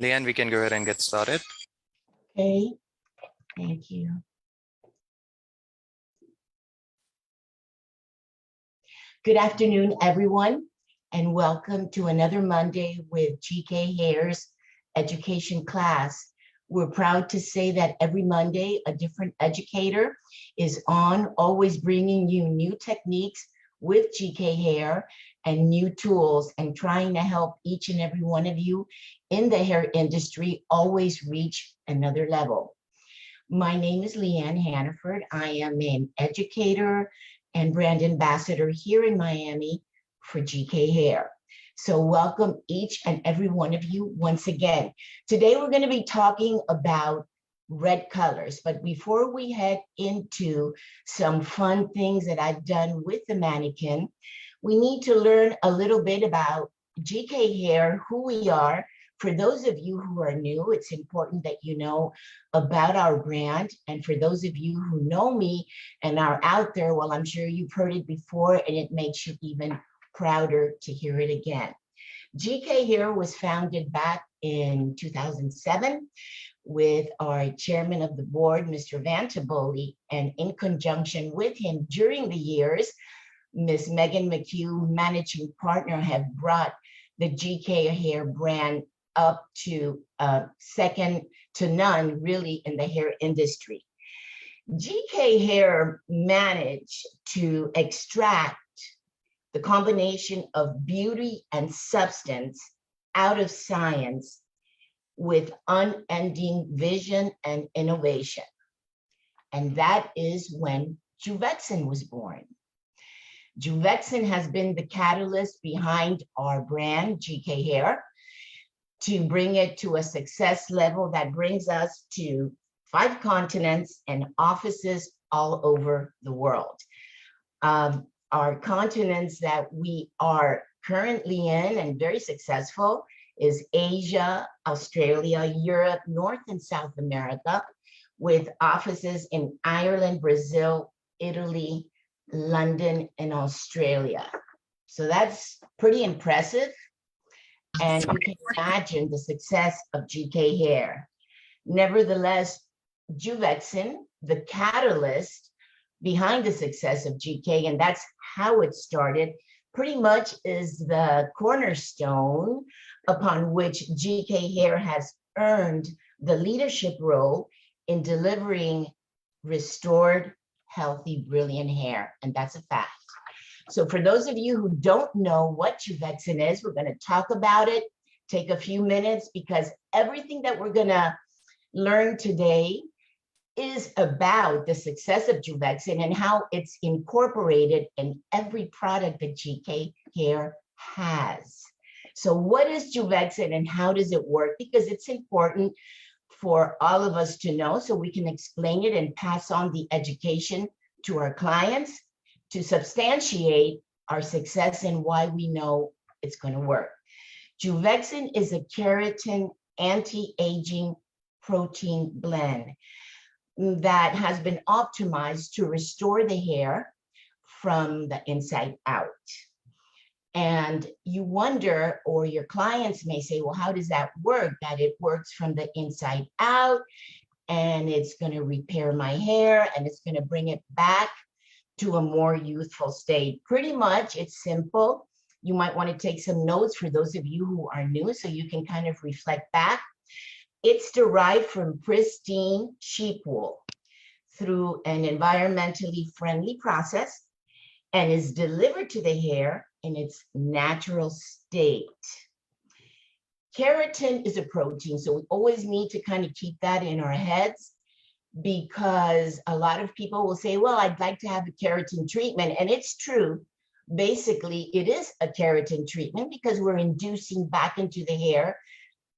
Leanne, we can go ahead and get started. Okay, thank you. Good afternoon, everyone, and welcome to another Monday with GKHair's education class. We're proud to say that every Monday, a different educator is on, always bringing you new techniques with GKHair and new tools and trying to help each and every one of you in the hair industry always reach another level. My name is Leanne Hannaford. I am an educator and brand ambassador here in Miami for GKHair. So welcome each and every one of you once again. Today we're going to be talking about red colors, but before we head into some fun things that I've done with the mannequin, we need to learn a little bit about GKHair, who we are. For those of you who are new, it's important that you know about our brand. And for those of you who know me and are out there, well, I'm sure you've heard it before and it makes you even prouder to hear it again. GKHair was founded back in 2007 with our chairman of the board, Mr. Vantaboli, and in conjunction with him during the years, Ms. Megan McHugh, managing partner, have brought the GKHair brand up to second to none, really, in the hair industry. GKHair managed to extract the combination of beauty and substance out of science with unending vision and innovation. And that is when Juvexin was born. Juvexin has been the catalyst behind our brand, GKHair, to bring it to a success level that brings us to 5 continents and offices all over the world. Our continents that we are currently in and very successful is Asia, Australia, Europe, North and South America, with offices in Ireland, Brazil, Italy, London, and Australia. So that's pretty impressive. And you can imagine the success of GKHair. Nevertheless, Juvexin, the catalyst behind the success of GK, and that's how it started, pretty much is the cornerstone upon which GKHair has earned the leadership role in delivering restored, healthy, brilliant hair. And that's a fact. So for those of you who don't know what Juvexin is, we're going to talk about it, take a few minutes, because everything that we're going to learn today is about the success of Juvexin and how it's incorporated in every product that GKHair has. So what is Juvexin and how does it work? Because it's important for all of us to know so we can explain it and pass on the education to our clients to substantiate our success and why we know it's going to work. Juvexin is a keratin anti-aging protein blend that has been optimized to restore the hair from the inside out. And you wonder, or your clients may say, well, how does that work? That it works from the inside out and it's going to repair my hair and it's going to bring it back to a more youthful state. Pretty much, it's simple. You might want to take some notes for those of you who are new so you can kind of reflect back. It's derived from pristine sheep wool through an environmentally friendly process and is delivered to the hair in its natural state. Keratin is a protein, so we always need to kind of keep that in our heads, because a lot of people will say, well, I'd like to have a keratin treatment. And it's true. Basically, it is a keratin treatment because we're inducing back into the hair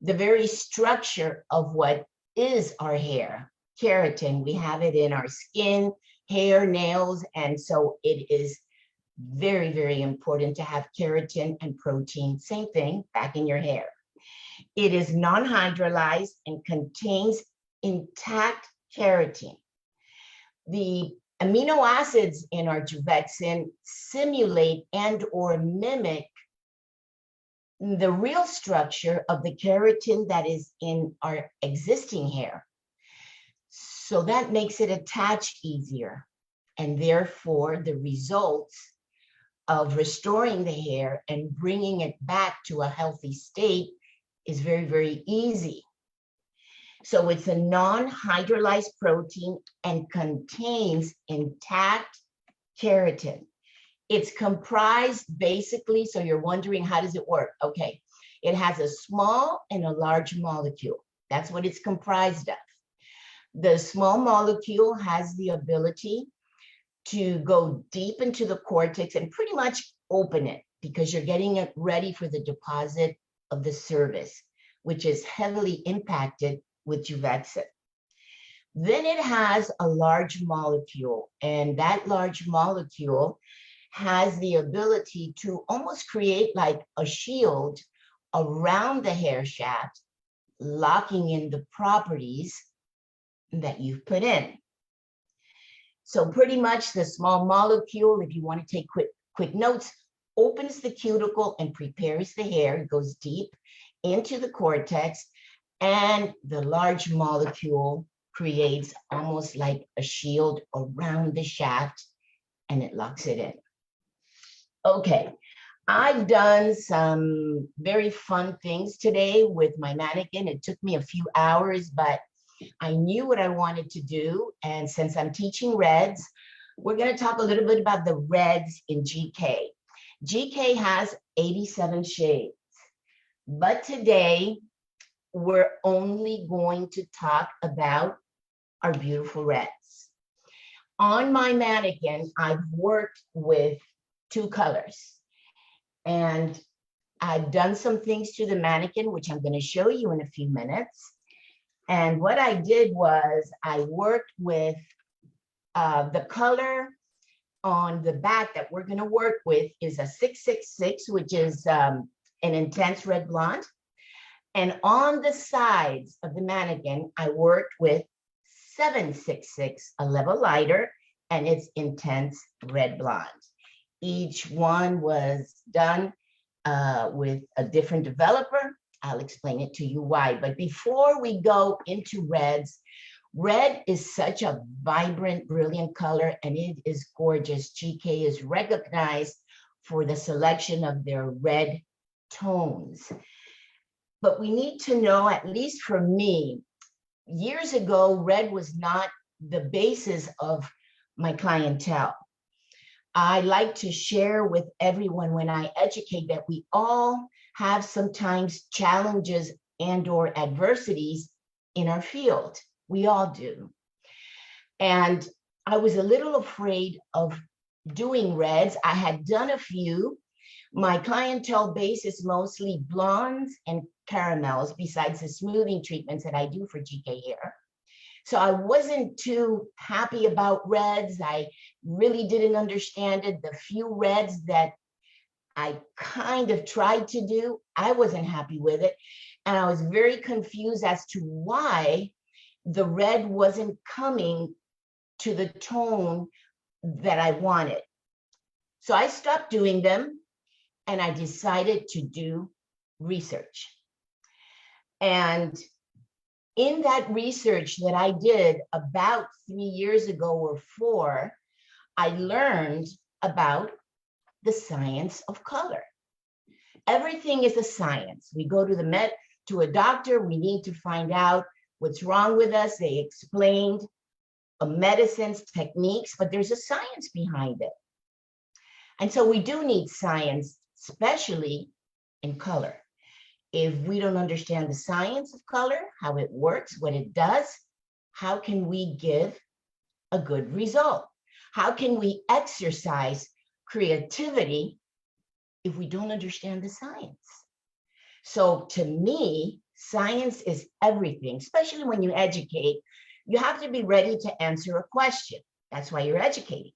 the very structure of what is our hair. Keratin, we have it in our skin, hair, nails, and so it is very, very important to have keratin and protein, same thing, back in your hair. It is non-hydrolyzed and contains intact keratin. The amino acids in our Juvexin simulate and or mimic the real structure of the keratin that is in our existing hair. So that makes it attach easier. And therefore, the results of restoring the hair and bringing it back to a healthy state is very, very easy. So it's a non-hydrolyzed protein and contains intact keratin. It's comprised basically, so you're wondering, how does it work? Okay, it has a small and a large molecule. That's what it's comprised of. The small molecule has the ability to go deep into the cortex and pretty much open it, because you're getting it ready for the deposit of the service, which is heavily impacted with Juvexin. Then it has a large molecule, and that large molecule has the ability to almost create like a shield around the hair shaft, locking in the properties that you've put in. So pretty much the small molecule, if you want to take quick notes, opens the cuticle and prepares the hair. It goes deep into the cortex, and the large molecule creates almost like a shield around the shaft, and it locks it in. Okay, I've done some very fun things today with my mannequin. It took me a few hours, but I knew what I wanted to do. And since I'm teaching reds, we're going to talk a little bit about the reds in GK. GK has 87 shades, but today we're only going to talk about our beautiful reds. On my mannequin, I've worked with 2 colors, and I've done some things to the mannequin, which I'm going to show you in a few minutes. And what I did was I worked with the color on the back that we're going to work with is a 666, which is an intense red blonde. And on the sides of the mannequin, I worked with 766, a level lighter, and it's intense red blonde. Each one was done with a different developer. I'll explain it to you why. But before we go into reds, red is such a vibrant, brilliant color, and it is gorgeous. GK is recognized for the selection of their red tones. But we need to know, at least for me, years ago, red was not the basis of my clientele. I like to share with everyone when I educate that we all have sometimes challenges and or adversities in our field. We all do. And I was a little afraid of doing reds. I had done a few. My clientele base is mostly blondes and caramels, besides the smoothing treatments that I do for GK hair. So I wasn't too happy about reds. I really didn't understand it. The few reds that I kind of tried to do, I wasn't happy with it. And I was very confused as to why the red wasn't coming to the tone that I wanted. So I stopped doing them, and I decided to do research. And in that research that I did about 3 years ago or 4, I learned about the science of color. Everything is a science. We go to a doctor, we need to find out what's wrong with us. They explained medicines, techniques, but there's a science behind it. And so we do need science, especially in color. If we don't understand the science of color, how it works, what it does, how can we give a good result? How can we exercise creativity if we don't understand the science? So to me, science is everything, especially when you educate. You have to be ready to answer a question. That's why you're educating.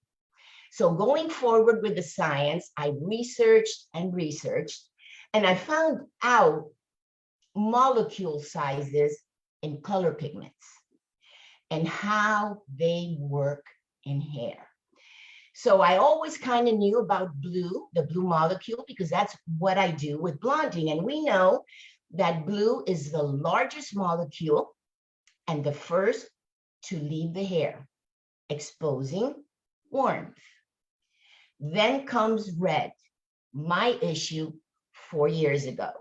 So going forward with the science, I researched and researched, and I found out molecule sizes in color pigments and how they work in hair. So I always kind of knew about blue, the blue molecule, because that's what I do with blonding. And we know that blue is the largest molecule and the first to leave the hair, exposing warmth. Then comes red, my issue 4 years ago.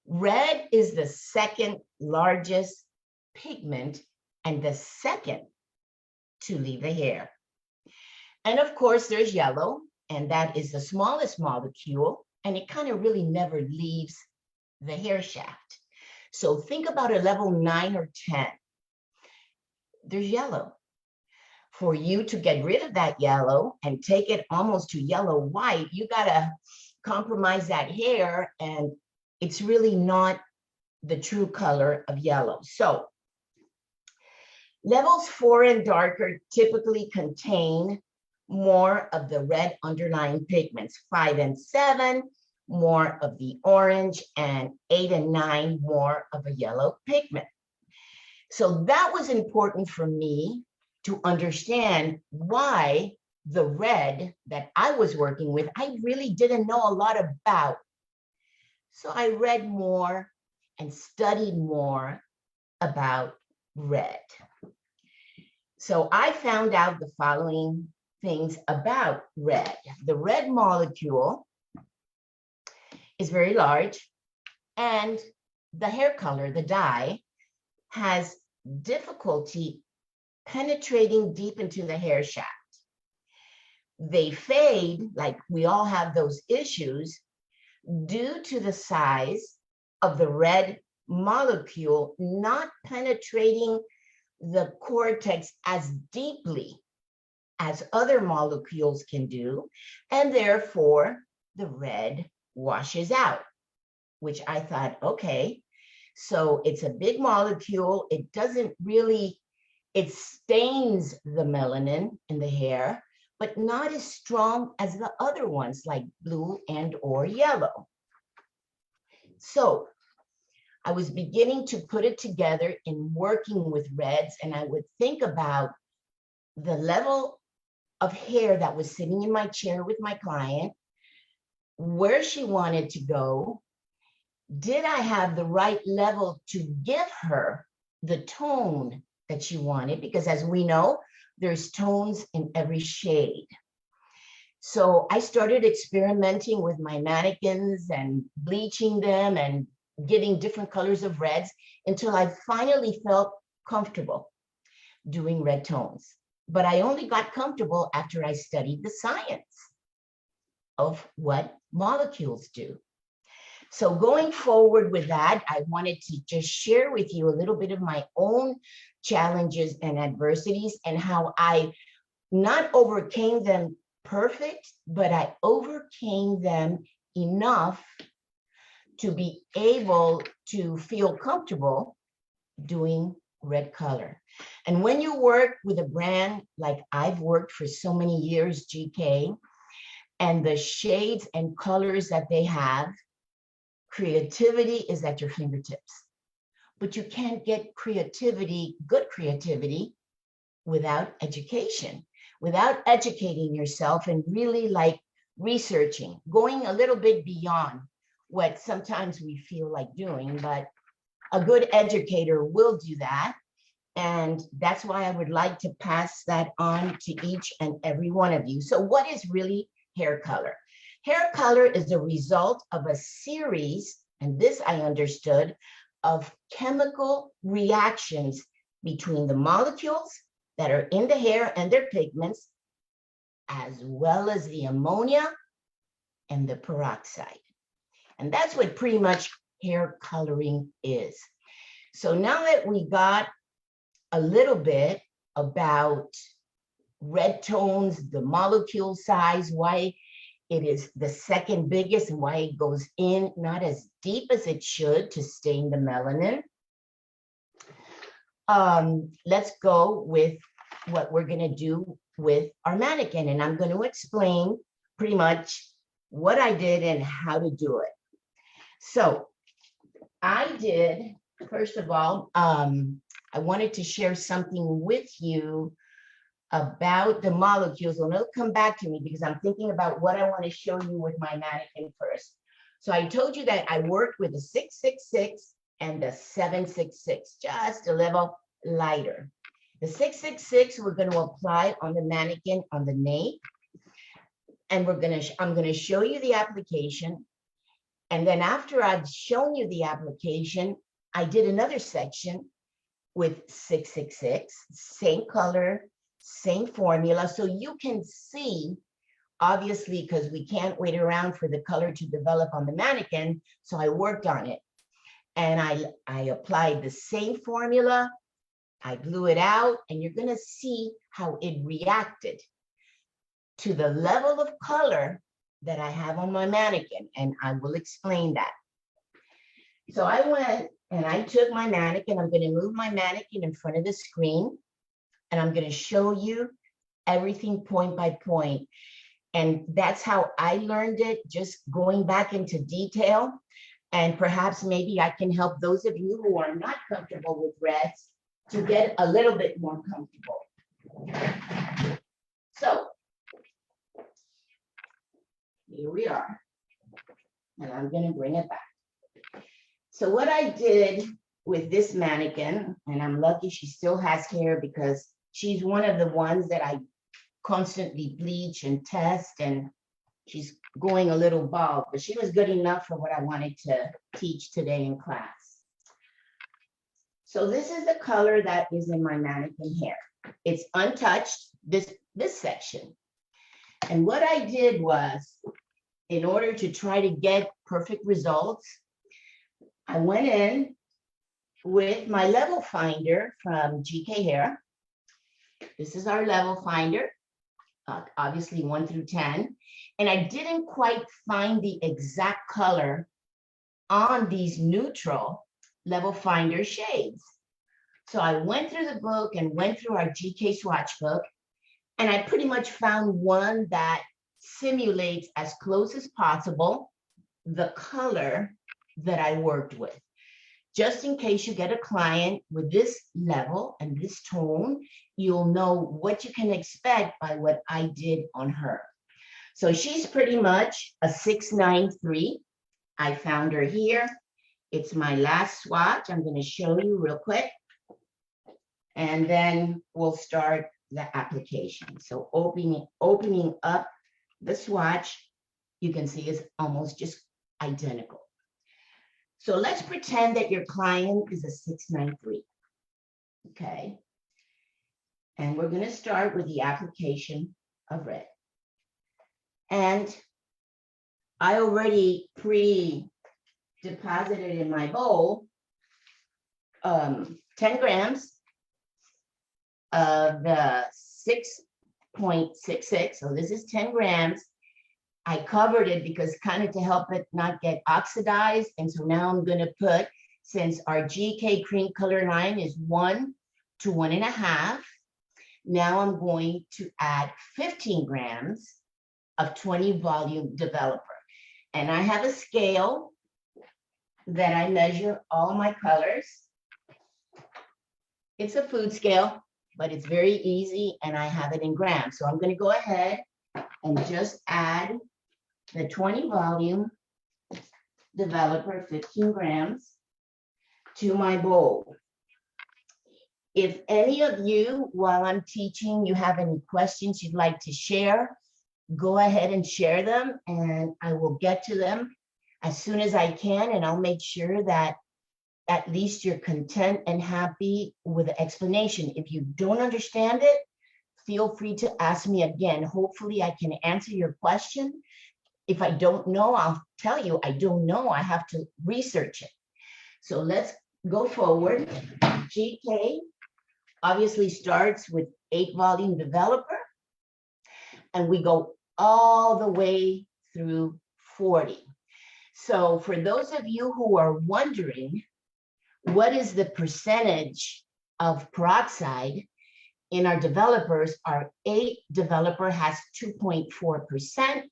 Red is the second largest pigment and the second to leave the hair. And of course, there's yellow, and that is the smallest molecule, and it kind of really never leaves the hair shaft. So think about a level 9 or 10. There's yellow. For you to get rid of that yellow and take it almost to yellow white, you gotta compromise that hair, and it's really not the true color of yellow. So levels 4 and darker typically contain more of the red underlying pigments. 5 and 7, more of the orange, and 8 and 9, more of a yellow pigment. So that was important for me to understand why the red that I was working with, I really didn't know a lot about. So I read more and studied more about red. So I found out the following things about red. The red molecule is very large, and the hair color, the dye, has difficulty penetrating deep into the hair shaft. They fade, like we all have those issues, due to the size of the red molecule not penetrating the cortex as deeply as other molecules can do, and therefore the red washes out, which I thought, okay, so it's a big molecule. It doesn't really, it stains the melanin in the hair, but not as strong as the other ones like blue and or yellow. So I was beginning to put it together in working with reds, and I would think about the level of hair that was sitting in my chair with my client, where she wanted to go. Did I have the right level to give her the tone that she wanted? Because as we know, there's tones in every shade. So I started experimenting with my mannequins and bleaching them and getting different colors of reds until I finally felt comfortable doing red tones. But I only got comfortable after I studied the science of what molecules do. So going forward with that, I wanted to just share with you a little bit of my own challenges and adversities and how I not overcame them perfect, but I overcame them enough to be able to feel comfortable doing red color. And when you work with a brand like I've worked for so many years, GK, and the shades and colors that they have, creativity is at your fingertips. But you can't get creativity, good creativity, without education, without educating yourself and really like researching, going a little bit beyond what sometimes we feel like doing, but a good educator will do that. And that's why I would like to pass that on to each and every one of you. So what is really hair color? Hair color is the result of a series, and this I understood, of chemical reactions between the molecules that are in the hair and their pigments, as well as the ammonia and the peroxide. And that's what pretty much hair coloring is. So now that we got a little bit about red tones, the molecule size, why it is the second biggest and why it goes in not as deep as it should to stain the melanin. Let's go with what we're going to do with our mannequin. And I'm going to explain pretty much what I did and how to do it. So I did, first of all, I wanted to share something with you about the molecules, and it'll come back to me because I'm thinking about what I want to show you with my mannequin first. So I told you that I worked with the 666 and the 766, just a level lighter. The 666 we're going to apply on the mannequin on the nape, and I'm going to show you the application. And then after I've shown you the application, I did another section with 666, same color, same formula. So you can see, obviously, because we can't wait around for the color to develop on the mannequin. So I worked on it and I applied the same formula. I blew it out, and you're going to see how it reacted to the level of color that I have on my mannequin, and I will explain that. So I went and I took my mannequin. I'm going to move my mannequin in front of the screen, and I'm going to show you everything point by point. And that's how I learned it, just going back into detail. And perhaps maybe I can help those of you who are not comfortable with reds to get a little bit more comfortable. So here we are, and I'm going to bring it back. So what I did with this mannequin, and I'm lucky she still has hair because she's one of the ones that I constantly bleach and test, and she's going a little bald, but she was good enough for what I wanted to teach today in class. So this is the color that is in my mannequin hair. It's untouched, this section. And what I did was, in order to try to get perfect results, I went in with my level finder from GKHair. This is our level finder, obviously 1 through 10. And I didn't quite find the exact color on these neutral level finder shades. So I went through the book and went through our GK swatch book, and I pretty much found one that simulates as close as possible the color that I worked with. Just in case you get a client with this level and this tone, you'll know what you can expect by what I did on her. So she's pretty much a 693. I found her here. It's my last swatch. I'm going to show you real quick, and then we'll start the application. So opening up the swatch, you can see it's almost just identical. So let's pretend that your client is a 693. Okay. And we're going to start with the application of red. And I already pre-deposited in my bowl 10 grams of the 6.66. So this is 10 grams. I covered it because kind of to help it not get oxidized. And so now I'm going to put, since our GK cream color line is 1 to 1.5, now I'm going to add 15 grams of 20 volume developer. And I have a scale that I measure all my colors. It's a food scale, but it's very easy, and I have it in grams. So I'm going to go ahead and just add the 20 volume developer, 15 grams, to my bowl. If any of you, while I'm teaching, you have any questions you'd like to share, go ahead and share them, and I will get to them as soon as I can, and I'll make sure that at least you're content and happy with the explanation. If you don't understand it, feel free to ask me again. Hopefully I can answer your question. If I don't know, I'll tell you I don't know. I have to research it. So let's go forward. GK obviously starts with 8 volume developer, and we go all the way through 40. So for those of you who are wondering, what is the percentage of peroxide in our developers? Our 8 developer has 2.4%.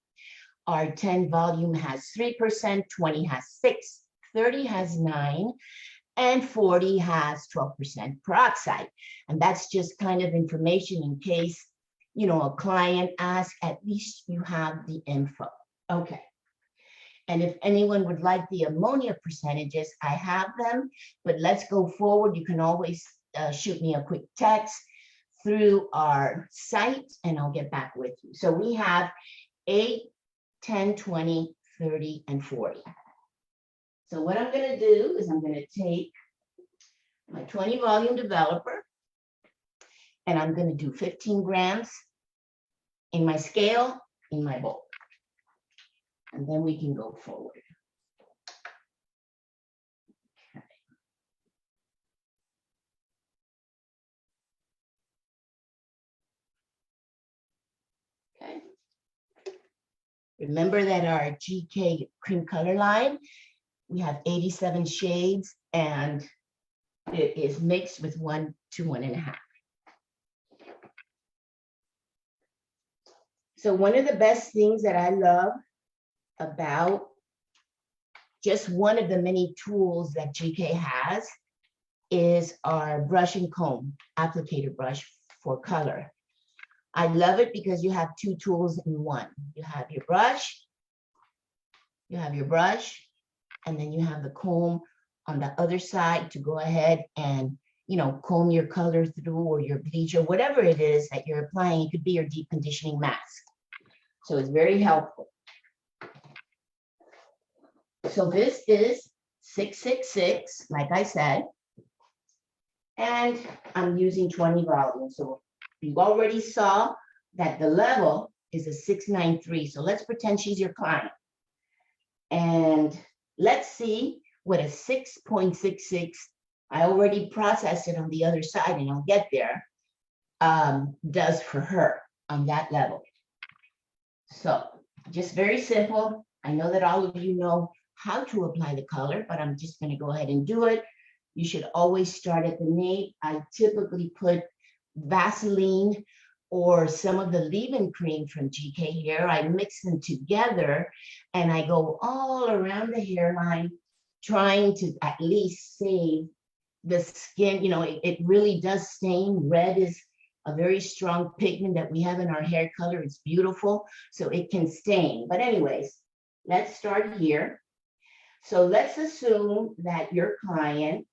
Our 10 volume has 3%, 20 has 6, 30 has 9, and 40 has 12% peroxide. And that's just kind of information in case a client asks, at least you have the info. Okay. And if anyone would like the ammonia percentages, I have them, but let's go forward. You can always shoot me a quick text through our site and I'll get back with you. So we have 8, 10, 20, 30, and 40. So what I'm going to do is I'm going to take my 20 volume developer and I'm going to do 15 grams in my scale, in my bowl. And then we can go forward. Okay. Remember that our GK Cream Color line, we have 87 shades and it is mixed with 1 to 1.5. So one of the best things that I love about just one of the many tools that GK has is our brush and comb applicator brush for color. I love it because you have 2 tools in one. You have your brush, and then you have the comb on the other side to go ahead and, comb your color through or your bleach or whatever it is that you're applying. It could be your deep conditioning mask. So it's very helpful. So this is 666, like I said, and I'm using 20 volumes. So you already saw that the level is a 693. So let's pretend she's your client. And let's see what a 6.66, I already processed it on the other side and I'll get there, does for her on that level. So just very simple. I know that all of you know how to apply the color, but I'm just going to go ahead and do it. You should always start at the nape. I typically put Vaseline or some of the leave-in cream from GKHair. I mix them together and I go all around the hairline trying to at least save the skin. It really does stain. Red is a very strong pigment that we have in our hair color. It's beautiful, so it can stain. But anyways, let's start here. So let's assume that your client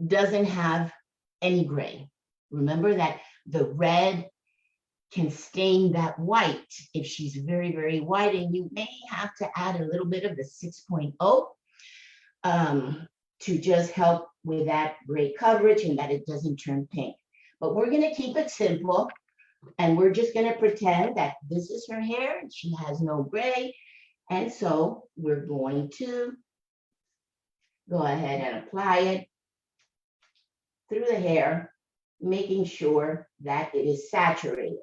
doesn't have any gray. Remember that the red can stain that white if she's very, very white, and you may have to add a little bit of the 6.0 to just help with that gray coverage and that it doesn't turn pink. But we're going to keep it simple, and we're just going to pretend that this is her hair and she has no gray. And so we're going to go ahead and apply it through the hair, making sure that it is saturated.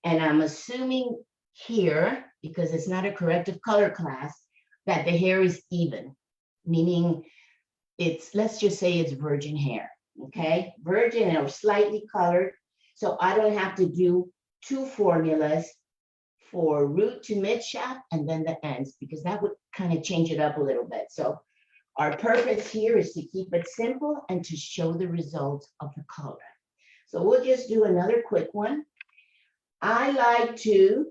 And I'm assuming here, because it's not a corrective color class, that the hair is even, meaning let's just say it's virgin hair, okay? Virgin or slightly colored. So I don't have to do 2 formulas for root to mid shaft and then the ends, because that would kind of change it up a little bit. So our purpose here is to keep it simple and to show the results of the color. So we'll just do another quick one. I like to,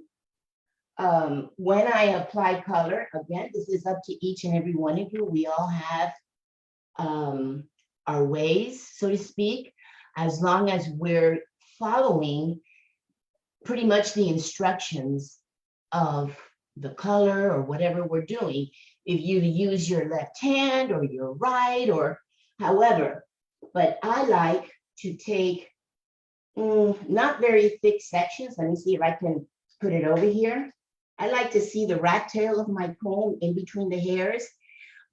when I apply color, again, this is up to each and every one of you. We all have our ways, so to speak, as long as we're following pretty much the instructions of the color or whatever we're doing. If you use your left hand or your right or however, but I like to take not very thick sections. Let me see if I can put it over here. I like to see the rat tail of my comb in between the hairs,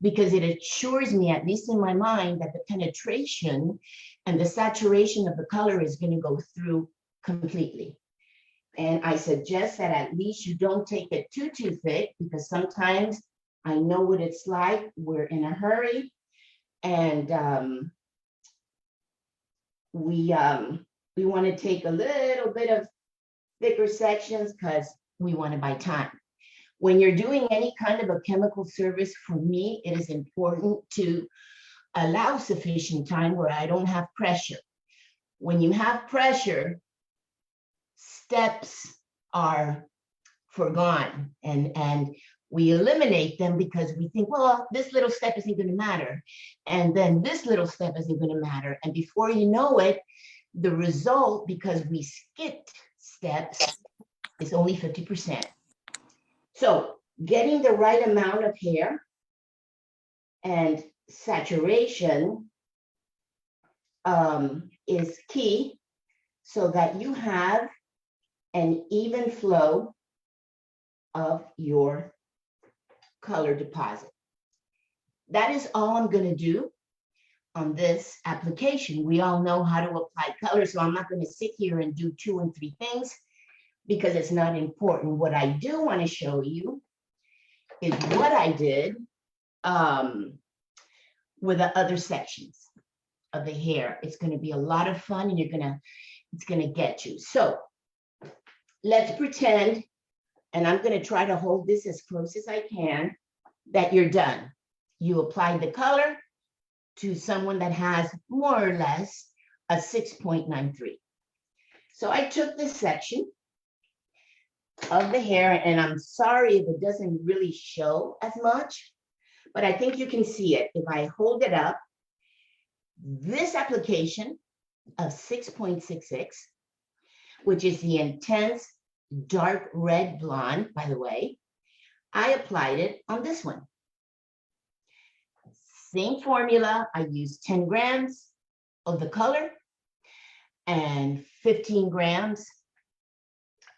because it assures me, at least in my mind, that the penetration and the saturation of the color is going to go through completely. And I suggest that at least you don't take it too thick, because sometimes I know what it's like. We're in a hurry, and we want to take a little bit of thicker sections because we want to buy time. When you're doing any kind of a chemical service, for me, it is important to allow sufficient time where I don't have pressure. When you have pressure, steps are forgone, and we eliminate them because we think, well, this little step isn't going to matter, and then this little step isn't going to matter, and before you know it, the result, because we skipped steps, is only 50%. So getting the right amount of hair and saturation is key, so that you have an even flow of your color deposit. That is all I'm going to do on this application. We all know how to apply color, so I'm not going to sit here and do 2 and 3 things because it's not important. What I do want to show you is what I did with the other sections of the hair. It's going to be a lot of fun, and it's going to get you. So let's pretend, and I'm going to try to hold this as close as I can, that you're done. You applied the color to someone that has more or less a 6.93. So I took this section of the hair, and I'm sorry if it doesn't really show as much, but I think you can see it. If I hold it up, this application of 6.66, which is the intense dark red blonde, by the way, I applied it on this one. Same formula. I used 10 grams of the color and 15 grams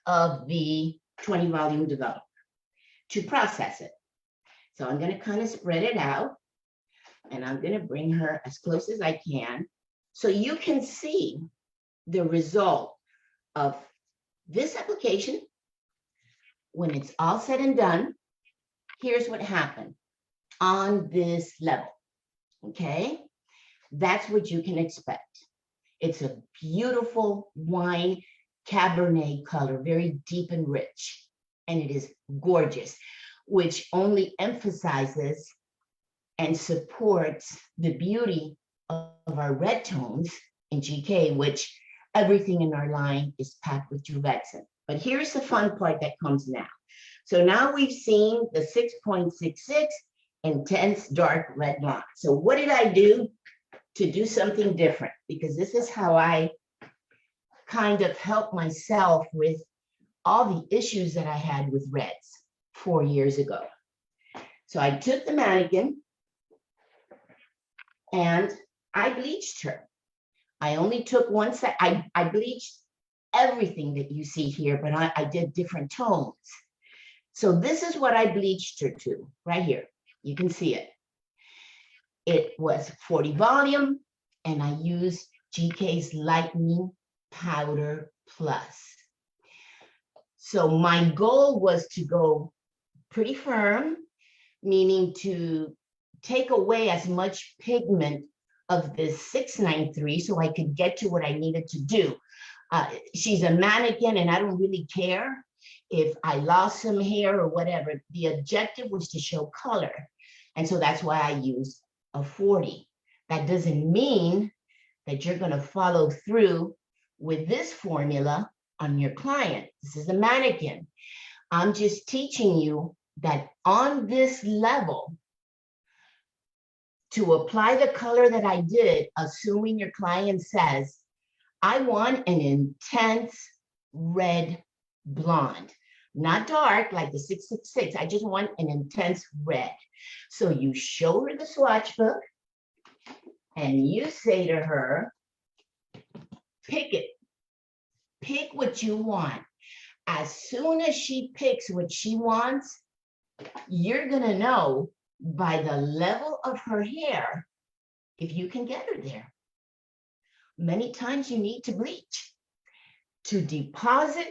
of the 20 volume developer to process it. So I'm going to kind of spread it out, and I'm going to bring her as close as I can so you can see the result of this application. When it's all said and done, here's what happened on this level. Okay, that's what you can expect. It's a beautiful wine Cabernet color, very deep and rich, and it is gorgeous, which only emphasizes and supports the beauty of our red tones in GK, which everything in our line is packed with Juvexin. But here's the fun part that comes now. So now we've seen the 6.66 intense dark red blonde. So what did I do to do something different? Because this is how I kind of help myself with all the issues that I had with reds 4 years ago. So I took the mannequin and I bleached her. I only took one set. I bleached everything that you see here, but I did different tones. So this is what I bleached her to, right here. You can see it. It was 40 volume, and I used GK's Lightening Powder Plus. So my goal was to go pretty firm, meaning to take away as much pigment of this 693 so I could get to what I needed to do. She's a mannequin, and I don't really care if I lost some hair or whatever. The objective was to show color. And so that's why I used a 40. That doesn't mean that you're going to follow through with this formula on your client. This is a mannequin. I'm just teaching you that on this level, to apply the color that I did, assuming your client says, I want an intense red blonde, not dark like the 666. I just want an intense red. So you show her the swatch book and you say to her, pick it. Pick what you want. As soon as she picks what she wants, you're going to know by the level of her hair if you can get her there. Many times you need to bleach to deposit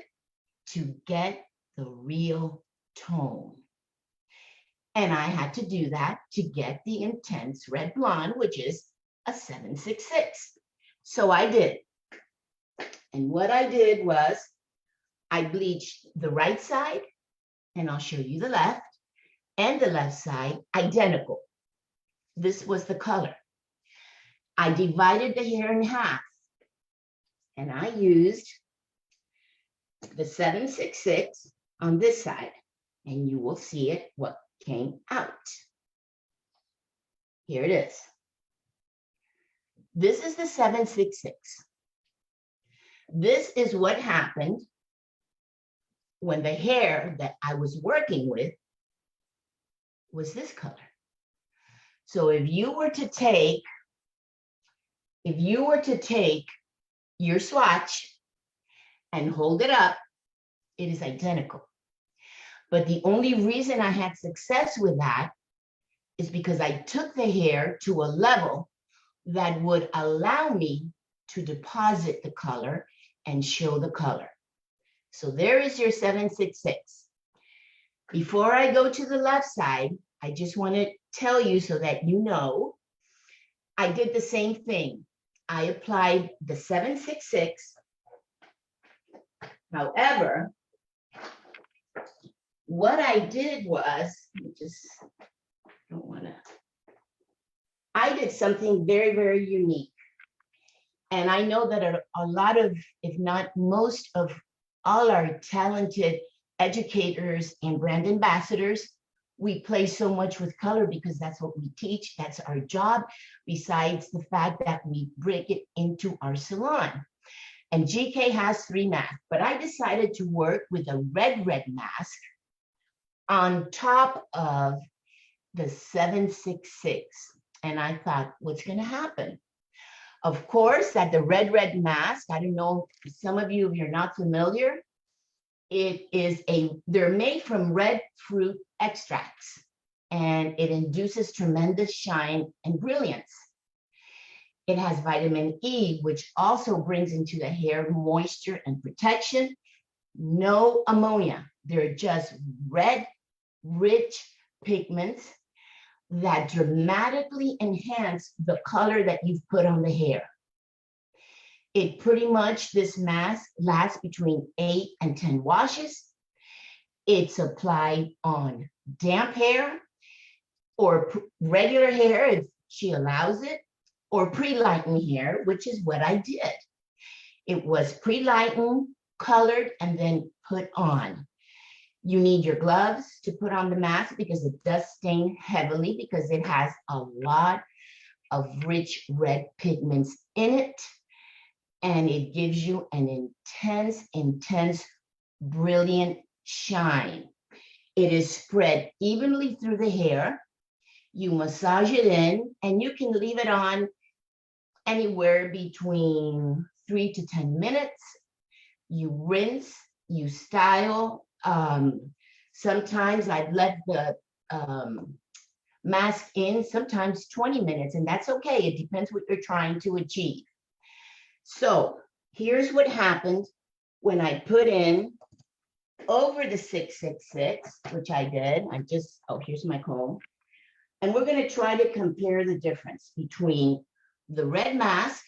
to get the real tone. And I had to do that to get the intense red blonde, which is a 766. So I did. And what I did was I bleached the right side, and I'll show you the left, and the left side identical. This was the color. I divided the hair in half, and I used the 766 on this side, and you will see it, what came out. Here it is. This is the 766. This is what happened when the hair that I was working with was this color. So if you were to take your swatch and hold it up, it is identical. But the only reason I had success with that is because I took the hair to a level that would allow me to deposit the color and show the color. So there is your 766. Before I go to the left side, I just want to tell you so that you know, I did the same thing. I applied the 766. However, what I did was, I did something very, very unique. And I know that a lot of, if not most of all our talented educators and brand ambassadors, we play so much with color because that's what we teach. That's our job, besides the fact that we break it into our salon. And GK has 3 masks, but I decided to work with a red mask on top of the 766. And I thought, what's going to happen? Of course, that the red mask, I don't know, some of you, if you're not familiar, they're made from red fruit extracts, and it induces tremendous shine and brilliance. It has vitamin E, which also brings into the hair moisture and protection. No ammonia. They're just red, rich pigments that dramatically enhance the color that you've put on the hair. It pretty much, this mask lasts between 8 and 10 washes. It's applied on damp hair or regular hair if she allows it, or pre-lightened hair, which is what I did. It was pre-lightened, colored, and then put on. You need your gloves to put on the mask because it does stain heavily because it has a lot of rich red pigments in it. And it gives you an intense, brilliant shine. It is spread evenly through the hair. You massage it in, and you can leave it on anywhere between 3 to 10 minutes. You rinse, you style. Sometimes I've let the mask in, sometimes 20 minutes, and that's okay. It depends what you're trying to achieve. So here's what happened when I put in over the 666, which I did. Here's my comb. And we're going to try to compare the difference between the red mask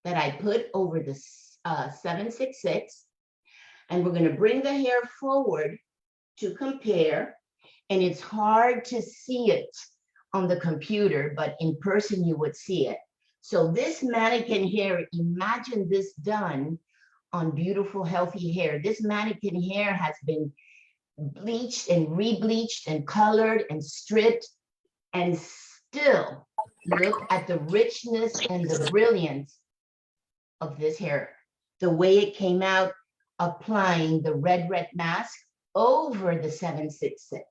that I put over the 766, and we're going to bring the hair forward to compare. And it's hard to see it on the computer, but in person you would see it. So this mannequin hair, imagine this done on beautiful, healthy hair. This mannequin hair has been bleached and re-bleached and colored and stripped, and still look at the richness and the brilliance of this hair. The way it came out applying the red mask over the 766.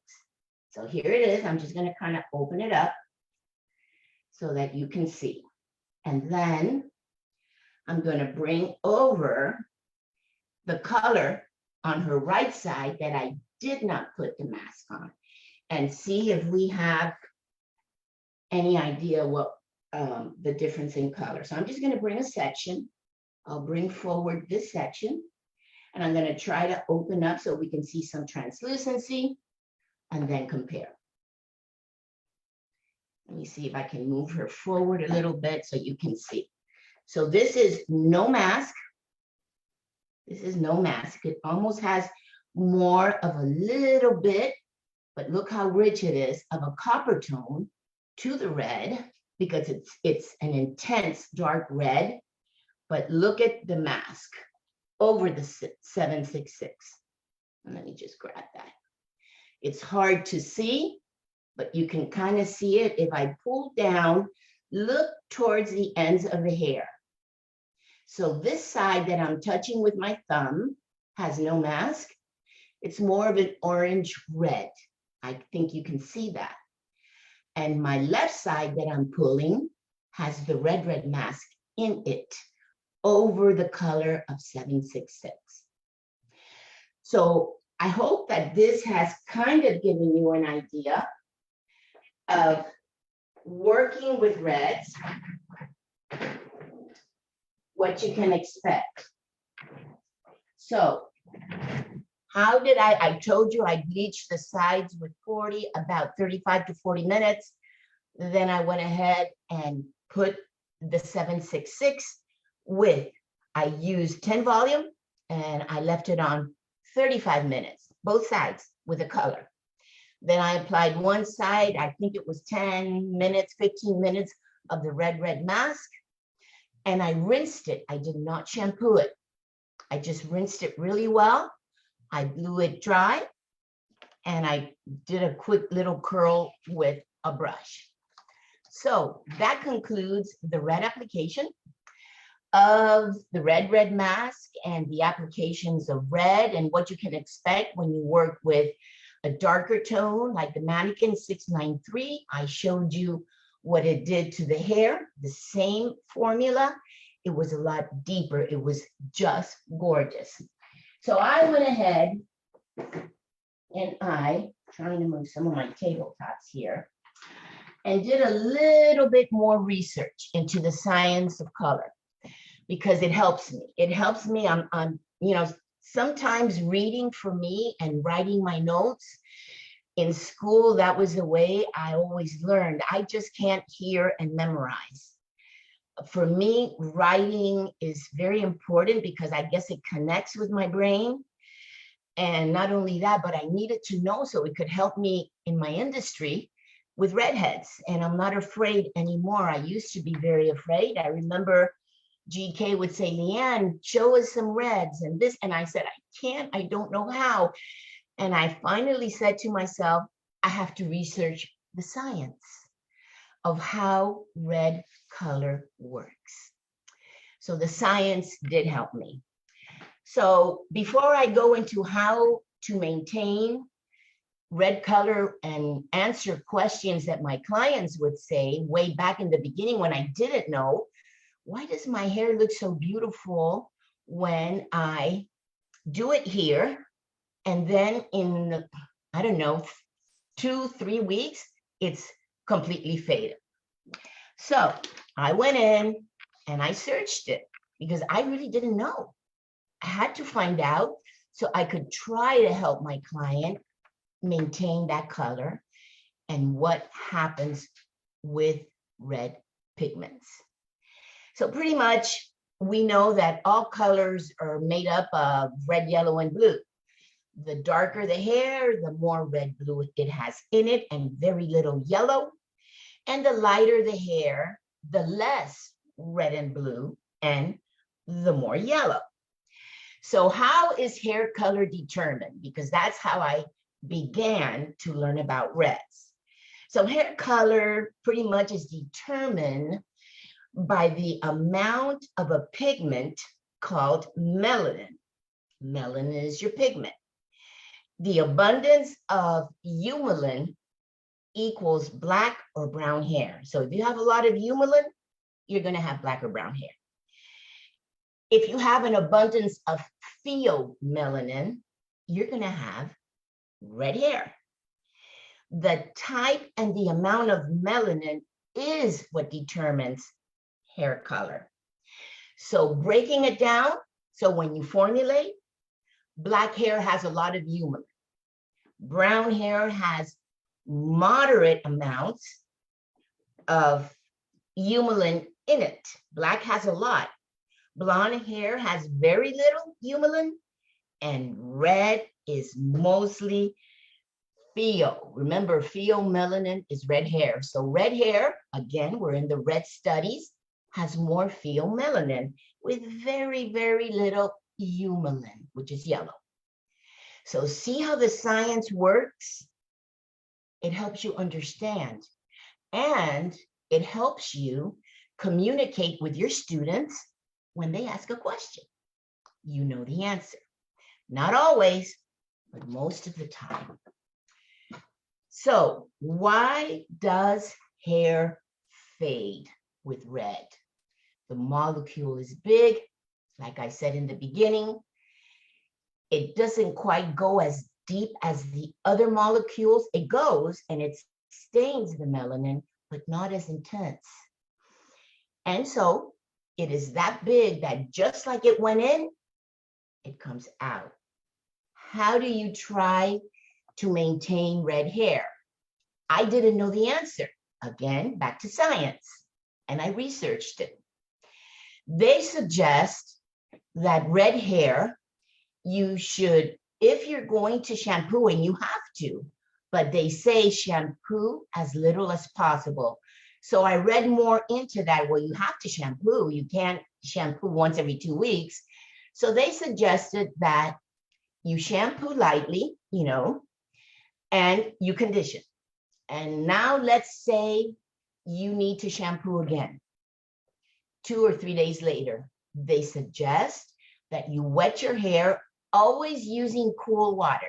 So here it is. I'm just going to kind of open it up so that you can see. And then I'm going to bring over the color on her right side that I did not put the mask on, and see if we have any idea what the difference in color. So I'm just going to bring a section. I'll bring forward this section, and I'm going to try to open up so we can see some translucency and then compare. Let me see if I can move her forward a little bit so you can see. So this is no mask. This is no mask. It almost has more of a little bit, but look how rich it is, of a copper tone to the red, because it's an intense dark red. But look at the mask. over the 766. Let me just grab that. It's hard to see, but you can kind of see it. If I pull down, look towards the ends of the hair. So this side that I'm touching with my thumb has no mask. It's more of an orange red. I think you can see that. And my left side that I'm pulling has the red mask in it over the color of 766. So I hope that this has kind of given you an idea of working with reds, what you can expect. So how did I told you I bleached the sides with 40, about 35 to 40 minutes. Then I went ahead and put the 766 with, I used 10 volume and I left it on 35 minutes, both sides with a color. Then I applied one side, I think it was 10 minutes, 15 minutes of the red mask. And I rinsed it. I did not shampoo it. I just rinsed it really well. I blew it dry and I did a quick little curl with a brush. So that concludes the red application of the red mask and the applications of red and what you can expect when you work with a darker tone like the Mannequin 693. I showed you what it did to the hair, the same formula. It was a lot deeper. It was just gorgeous. So I went ahead and trying to move some of my tabletops here, and did a little bit more research into the science of color because it helps me. It helps me. I'm sometimes reading for me and writing my notes. In school, that was the way I always learned. I just can't hear and memorize. For me, writing is very important because I guess it connects with my brain. And not only that, but I needed to know so it could help me in my industry with redheads. And I'm not afraid anymore. I used to be very afraid. I remember GK would say, Leanne, show us some reds and this. And I said, I can't, I don't know how. And I finally said to myself, I have to research the science of how red color works. So the science did help me. So before I go into how to maintain red color and answer questions that my clients would say way back in the beginning when I didn't know, why does my hair look so beautiful when I do it here? And then in, I don't know, 2-3 weeks, it's completely faded. So I went in and I searched it because I really didn't know. I had to find out so I could try to help my client maintain that color and what happens with red pigments. So pretty much we know that all colors are made up of red, yellow, and blue. The darker the hair, the more red blue it has in it and very little yellow. And the lighter the hair, the less red and blue and the more yellow. So how is hair color determined? Because that's how I began to learn about reds. So hair color pretty much is determined by the amount of a pigment called melanin. Melanin is your pigment. The abundance of eumelin equals black or brown hair. So if you have a lot of eumelin, you're going to have black or brown hair. If you have an abundance of pheomelanin, you're going to have red hair. The type and the amount of melanin is what determines hair color. So breaking it down, so when you formulate, black hair has a lot of eumelin. Brown hair has moderate amounts of eumelin in it. Black has a lot. Blonde hair has very little eumelin, and red is mostly pheo. Remember, pheomelanin is red hair. So red hair, again, we're in the red studies, has more pheomelanin with very, very little eumelin, which is yellow. So see how the science works? It helps you understand, and it helps you communicate with your students when they ask a question. You know the answer. Not always, but most of the time. So why does hair fade with red? The molecule is big. Like I said in the beginning, it doesn't quite go as deep as the other molecules. It goes and it stains the melanin, but not as intense. And so it is that big that just like it went in, it comes out. How do you try to maintain red hair? I didn't know the answer. Again, back to science. And I researched it. They suggest that red hair, you should, if you're going to shampoo, and you have to, but they say shampoo as little as possible. So I read more into that. Well, you have to shampoo. You can't shampoo once every 2 weeks. So they suggested that you shampoo lightly, and you condition. And now let's say you need to shampoo again. 2 or 3 days later, they suggest that you wet your hair, always using cool water.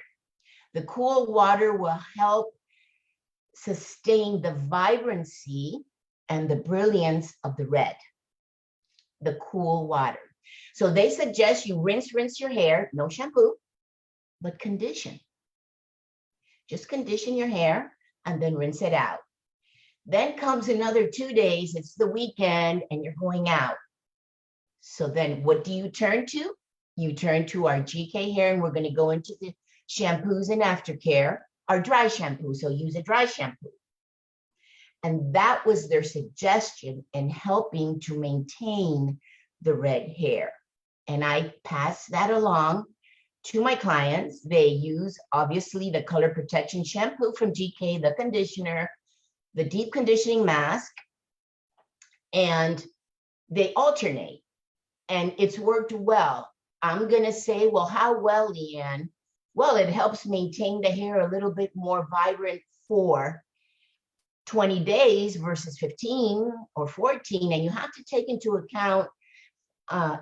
The cool water will help sustain the vibrancy and the brilliance of the red, the cool water. So they suggest you rinse your hair, no shampoo, but condition. Just condition your hair and then rinse it out. Then comes another 2 days, it's the weekend and you're going out. So then what do you turn to? You turn to our GKHair, and we're going to go into the shampoos and aftercare, our dry shampoo. So use a dry shampoo. And that was their suggestion in helping to maintain the red hair. And I pass that along to my clients. They use obviously the color protection shampoo from GK, the conditioner, the deep conditioning mask, and they alternate. And it's worked well. I'm gonna say, well, how well, Leanne? Well, it helps maintain the hair a little bit more vibrant for 20 days versus 15 or 14. And you have to take into account,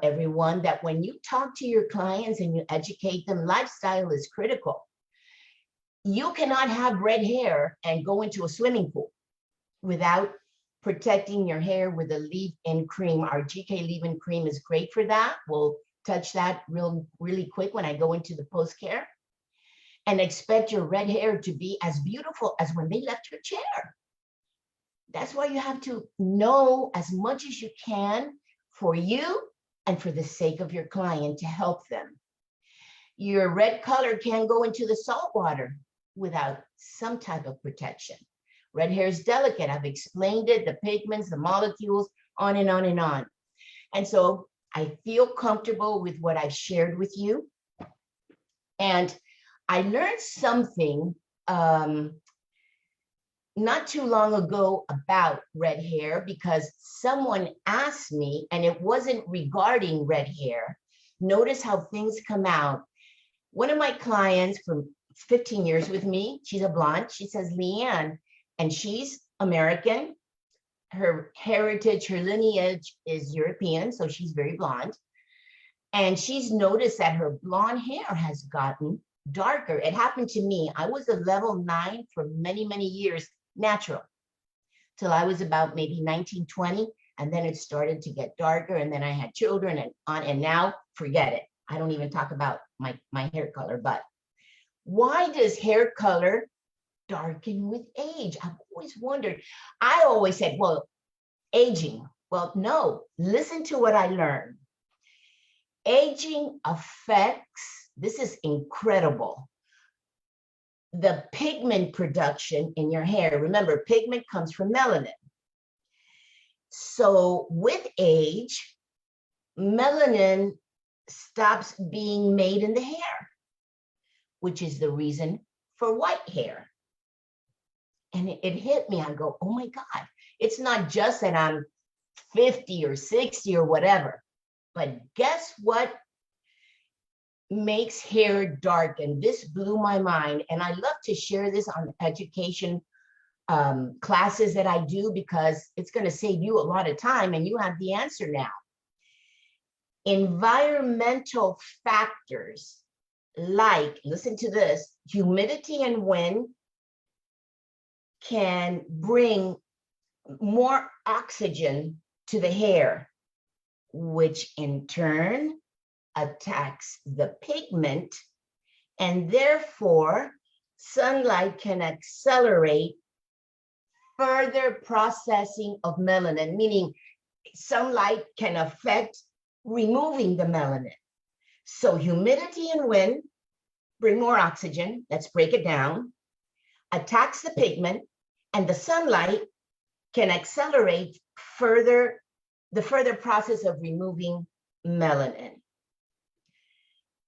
everyone, that when you talk to your clients and you educate them, lifestyle is critical. You cannot have red hair and go into a swimming pool without protecting your hair with a leave-in cream. Our GK leave-in cream is great for that. We'll touch that really quick when I go into the post-care. And expect your red hair to be as beautiful as when they left your chair. That's why you have to know as much as you can for you and for the sake of your client to help them. Your red color can go into the salt water without some type of protection. Red hair is delicate. I've explained it, the pigments, the molecules, on and on and on. And so I feel comfortable with what I've shared with you. And I learned something not too long ago about red hair, because someone asked me, and it wasn't regarding red hair. Notice how things come out. One of my clients from 15 years with me, she's a blonde, she says, Leanne, and she's American. Her heritage, her lineage is European, so she's very blonde. And she's noticed that her blonde hair has gotten darker. It happened to me. I was a level 9 for many, many years, natural, till I was about maybe 19, 20. And then it started to get darker. And then I had children and on, and now forget it. I don't even talk about my hair color. But why does hair color darken with age? I've always wondered. I always said, well, aging. Well, no, listen to what I learned. Aging affects, this is incredible, the pigment production in your hair. Remember, pigment comes from melanin. So with age, melanin stops being made in the hair, which is the reason for white hair. And it hit me. I go, oh my God, it's not just that I'm 50 or 60 or whatever, but guess what makes hair darken. This blew my mind. And I love to share this on education classes that I do because it's going to save you a lot of time and you have the answer now. Environmental factors like, listen to this, humidity and wind can bring more oxygen to the hair, which in turn attacks the pigment, and therefore sunlight can accelerate further processing of melanin, meaning sunlight can affect removing the melanin. So humidity and wind bring more oxygen, let's break it down, attacks the pigment, and the sunlight can accelerate the further process of removing melanin.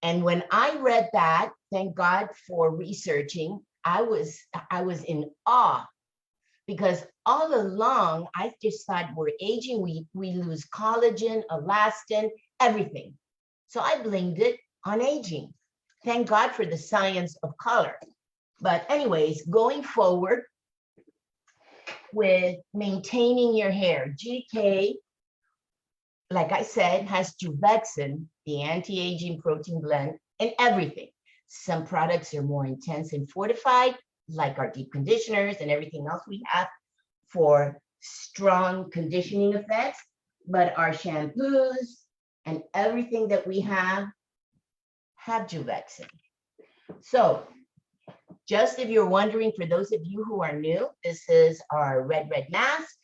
And when I read that, thank God for researching, I was in awe, because all along I just thought we're aging, we lose collagen, elastin, everything. So I blamed it on aging. Thank God for the science of color. But anyways, going forward with maintaining your hair, GK, like I said, has Juvexin, the anti-aging protein blend, and everything. Some products are more intense and fortified, like our deep conditioners and everything else we have for strong conditioning effects, but our shampoos and everything that we have Juvexin. So just if you're wondering, for those of you who are new, this is our red mask.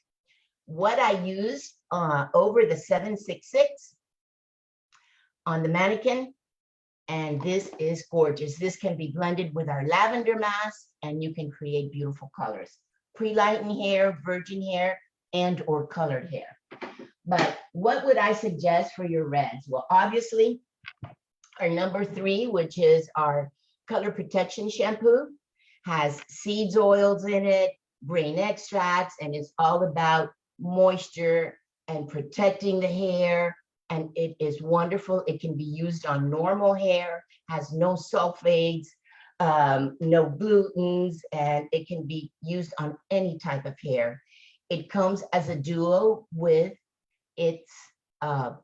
What I use over the 766 on the mannequin, and this is gorgeous. This can be blended with our lavender mask, and you can create beautiful colors. Pre-lightened hair, virgin hair, and or colored hair. But what would I suggest for your reds? Well, obviously, our number 3, which is our color protection shampoo, has seeds oils in it, brain extracts, and it's all about moisture and protecting the hair. And it is wonderful. It can be used on normal hair, has no sulfates, no glutens, and it can be used on any type of hair. It comes as a duo with its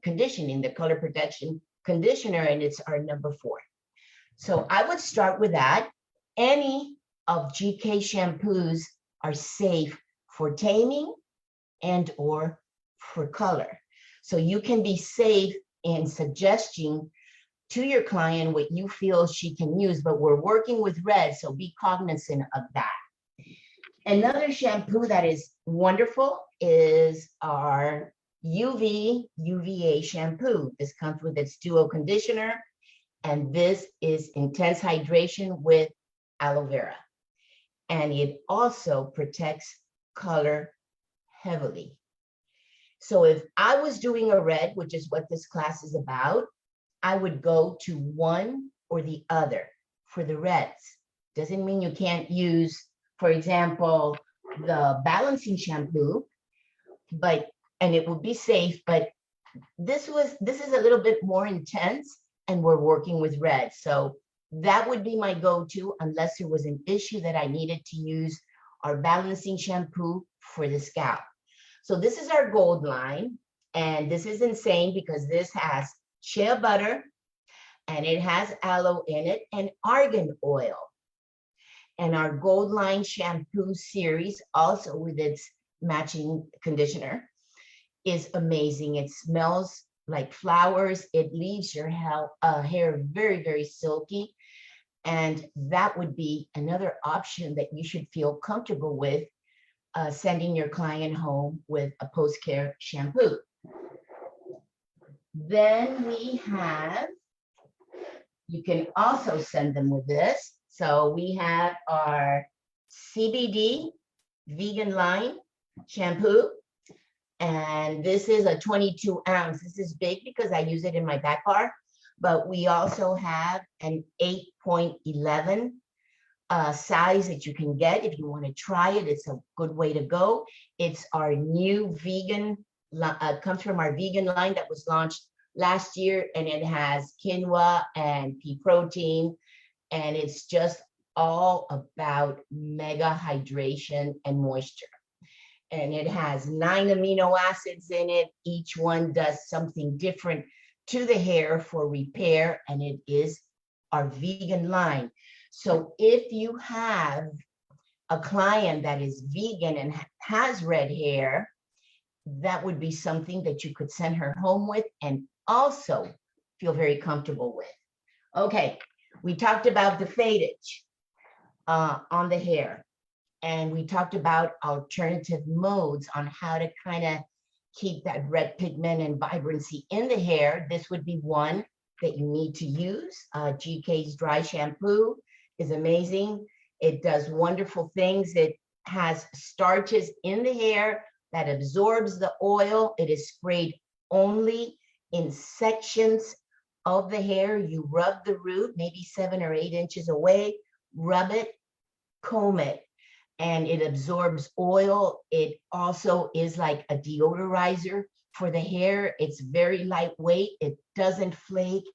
conditioning, the color protection conditioner, and it's our number 4. So I would start with that. Any of GK shampoos are safe for taming and or for color. So you can be safe in suggesting to your client what you feel she can use, but we're working with red, so be cognizant of that. Another shampoo that is wonderful is our UVA shampoo. This comes with its duo conditioner, and this is intense hydration with aloe vera. And it also protects color heavily. So if I was doing a red, which is what this class is about, I would go to one or the other for the reds. Doesn't mean you can't use, for example, the balancing shampoo, and it would be safe, but this is a little bit more intense, and we're working with red. So that would be my go-to unless there was an issue that I needed to use our balancing shampoo for the scalp. So this is our gold line, and this is insane because this has shea butter, and it has aloe in it, and argan oil. And our gold line shampoo series, also with its matching conditioner, is amazing. It smells like flowers. It leaves your hair very, very silky. And that would be another option that you should feel comfortable with, sending your client home with a post-care shampoo. Then we have, you can also send them with this. So we have our CBD vegan line shampoo. And this is a 22 ounce. This is big because I use it in my back bar. But we also have an 8.11 size that you can get if you want to try it. It's a good way to go. It's our new vegan, comes from our vegan line that was launched last year, and it has quinoa and pea protein, and it's just all about mega hydration and moisture. And it has 9 amino acids in it. Each one does something different to the hair for repair, and it is our vegan line. So if you have a client that is vegan and has red hair, that would be something that you could send her home with and also feel very comfortable with. Okay, we talked about the fadage on the hair, and we talked about alternative modes on how to kind of keep that red pigment and vibrancy in the hair. This would be one that you need to use. GK's dry shampoo is amazing. It does wonderful things. It has starches in the hair that absorbs the oil. It is sprayed only in sections of the hair. You rub the root, maybe 7 or 8 inches away, rub it, comb it, and it absorbs oil. It also is like a deodorizer for the hair. It's very lightweight. It doesn't flake.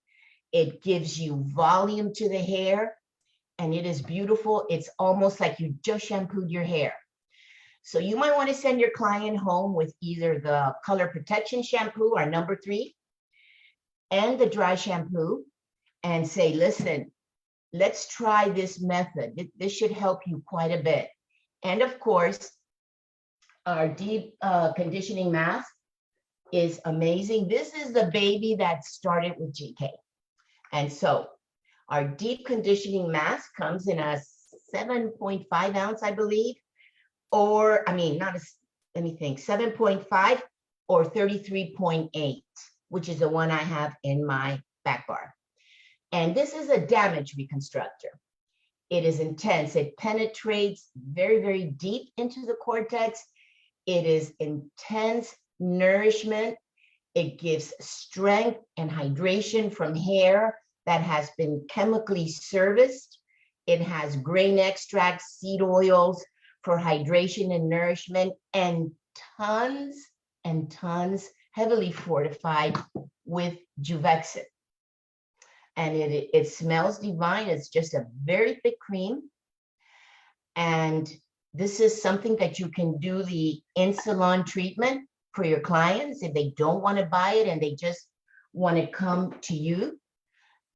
It gives you volume to the hair, and it is beautiful. It's almost like you just shampooed your hair. So you might want to send your client home with either the color protection shampoo, our number 3, and the dry shampoo, and say, listen, let's try this method. This should help you quite a bit. And of course, our deep conditioning mask is amazing. This is the baby that started with GK. And so our deep conditioning mask comes in a 7.5 ounce, I believe, or, I mean, not a, let me think, 7.5 or 33.8, which is the one I have in my back bar. And this is a damage reconstructor. It is intense. It penetrates very, very deep into the cortex. It is intense nourishment. It gives strength and hydration from hair that has been chemically serviced. It has grain extracts, seed oils for hydration and nourishment, and tons, heavily fortified with Juvexin. And it smells divine. It's just a very thick cream. And this is something that you can do the in-salon treatment for your clients if they don't want to buy it and they just want to come to you.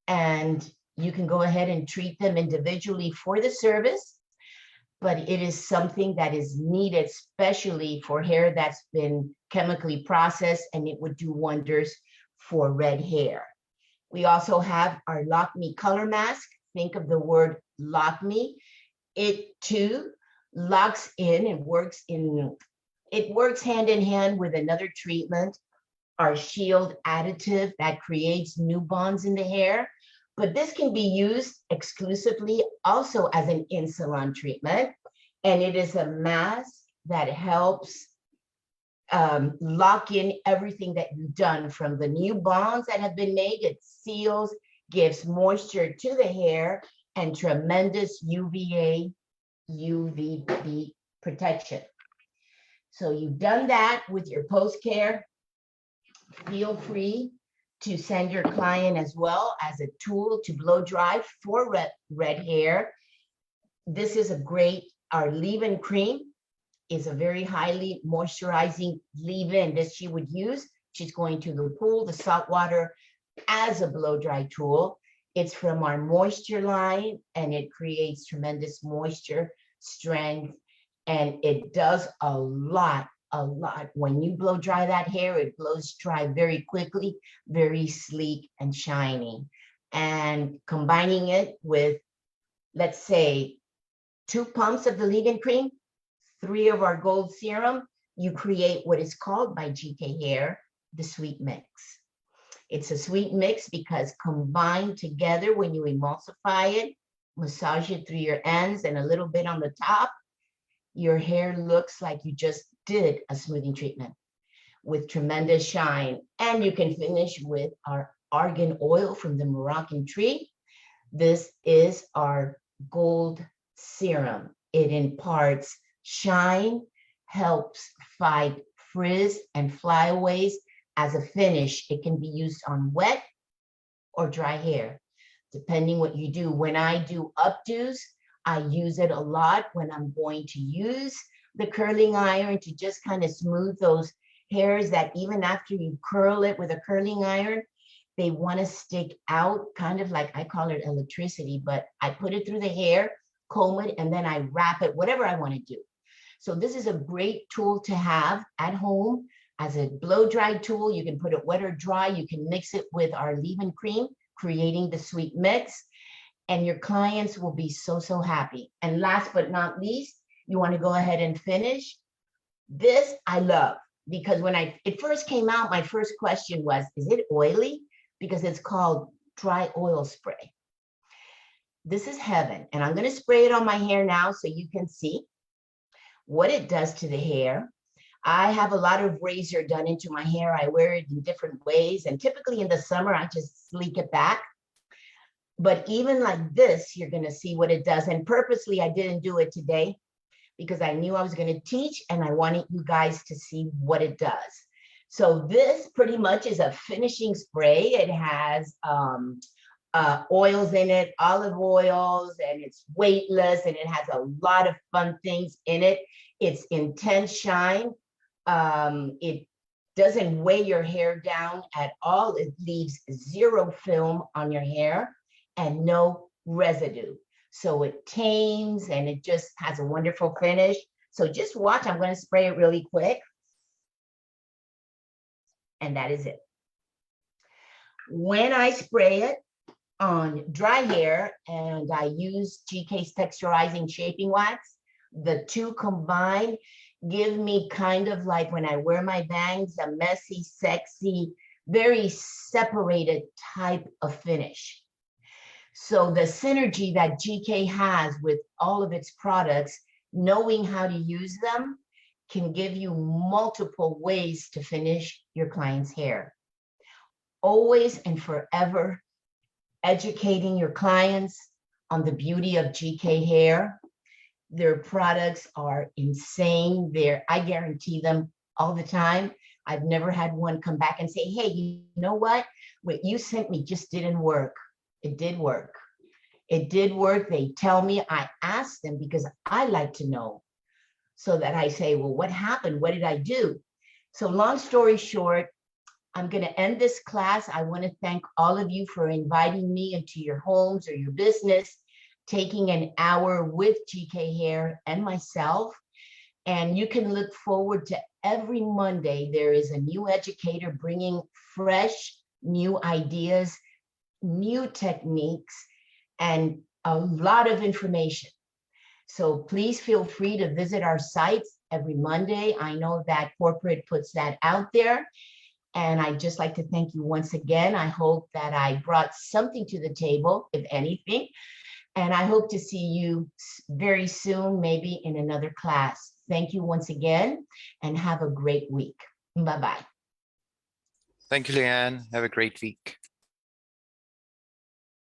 And you can go ahead and treat them individually for the service. But it is something that is needed, especially for hair that's been chemically processed, and it would do wonders for red hair. We also have our Lock Me color mask. Think of the word lock me. It too locks in and works hand in hand with another treatment, our Shield additive that creates new bonds in the hair. But this can be used exclusively also as an in-salon treatment. And it is a mask that helps lock in everything that you've done from the new bonds that have been made. It seals, gives moisture to the hair, and tremendous UVA, UVB protection. So you've done that with your post-care. Feel free to send your client as well as a tool to blow dry for red hair. This is a great, our leave-in cream is a very highly moisturizing leave-in that she would use. She's going to the pool, the salt water, as a blow dry tool. It's from our moisture line, and it creates tremendous moisture, strength, and it does a lot. When you blow dry that hair, it blows dry very quickly, very sleek and shiny. And combining it with, let's say, 2 pumps of the leave-in cream, 3 of our gold serum, you create what is called by GKHair the sweet mix. It's a sweet mix because combined together, when you emulsify it, massage it through your ends and a little bit on the top, your hair looks like you just did a smoothing treatment with tremendous shine. And you can finish with our argan oil from the Moroccan tree. This is our gold serum. It imparts shine, helps fight frizz and flyaways as a finish. It can be used on wet or dry hair, depending what you do. When I do updos, I use it a lot when I'm going to use the curling iron to just kind of smooth those hairs that even after you curl it with a curling iron, they want to stick out, kind of like, I call it electricity, but I put it through the hair, comb it, and then I wrap it, whatever I want to do. So this is a great tool to have at home as a blow dry tool. You can put it wet or dry. You can mix it with our leave-in cream, creating the sweet mix, and your clients will be so, so happy. And last but not least, you want to go ahead and finish. This I love, because when it first came out, my first question was, is it oily? Because it's called dry oil spray. This is heaven. And I'm going to spray it on my hair now so you can see what it does to the hair. I have a lot of razor done into my hair. I wear it in different ways. And typically in the summer, I just sleek it back. But even like this, you're going to see what it does. And purposely, I didn't do it today because I knew I was going to teach and I wanted you guys to see what it does. So this pretty much is a finishing spray. It has oils in it, olive oils, and it's weightless, and it has a lot of fun things in it. It's intense shine. It doesn't weigh your hair down at all. It leaves zero film on your hair and no residue. So it tames and it just has a wonderful finish. So just watch, I'm going to spray it really quick. And that is it. When I spray it on dry hair and I use GK's texturizing shaping wax, the two combined give me kind of like when I wear my bangs, a messy, sexy, very separated type of finish. So the synergy that GK has with all of its products, knowing how to use them, can give you multiple ways to finish your client's hair. Always and forever educating your clients on the beauty of GK hair. Their products are insane. I guarantee them all the time. I've never had one come back and say, hey, you know what you sent me just didn't work. It did work. It did work. They tell me, I ask them because I like to know. So that I say, well, what happened? What did I do? So long story short, I'm going to end this class. I want to thank all of you for inviting me into your homes or your business, taking an hour with GK Hair and myself. And you can look forward to every Monday. There is a new educator bringing fresh, new ideas, new techniques, and a lot of information. So please feel free to visit our sites every Monday. I know that corporate puts that out there. And I'd just like to thank you once again. I hope that I brought something to the table, if anything. And I hope to see you very soon, maybe in another class. Thank you once again and have a great week. Bye-bye. Thank you, Leanne. Have a great week.